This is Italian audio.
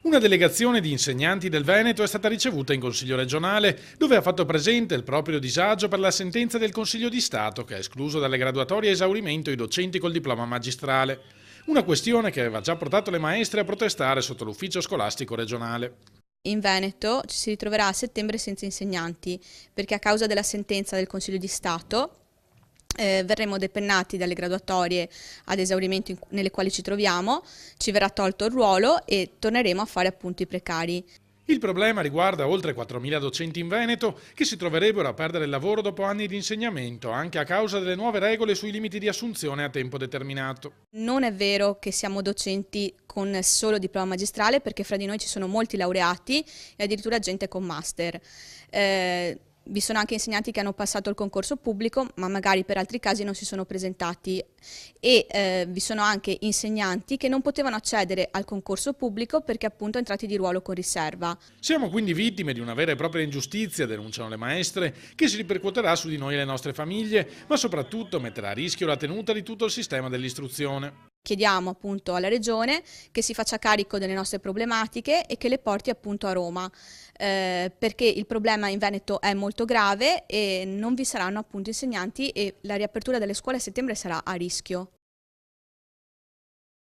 Una delegazione di insegnanti del Veneto è stata ricevuta in Consiglio regionale, dove ha fatto presente il proprio disagio per la sentenza del Consiglio di Stato che ha escluso dalle graduatorie a esaurimento i docenti col diploma magistrale. Una questione che aveva già portato le maestre a protestare sotto l'ufficio scolastico regionale. In Veneto ci si ritroverà a settembre senza insegnanti, perché a causa della sentenza del Consiglio di Stato verremo depennati dalle graduatorie ad esaurimento nelle quali ci troviamo, ci verrà tolto il ruolo e torneremo a fare appunto i precari. Il problema riguarda oltre 4.000 docenti in Veneto che si troverebbero a perdere il lavoro dopo anni di insegnamento, anche a causa delle nuove regole sui limiti di assunzione a tempo determinato. Non è vero che siamo docenti con solo diploma magistrale, perché fra di noi ci sono molti laureati e addirittura gente con master. Vi sono anche insegnanti che hanno passato il concorso pubblico, ma magari per altri casi non si sono presentati, e vi sono anche insegnanti che non potevano accedere al concorso pubblico perché appunto entrati di ruolo con riserva. Siamo quindi vittime di una vera e propria ingiustizia, denunciano le maestre, che si ripercuoterà su di noi e le nostre famiglie, ma soprattutto metterà a rischio la tenuta di tutto il sistema dell'istruzione. Chiediamo appunto alla Regione che si faccia carico delle nostre problematiche e che le porti appunto a Roma, perché il problema in Veneto è molto grave e non vi saranno appunto insegnanti e la riapertura delle scuole a settembre sarà a rischio.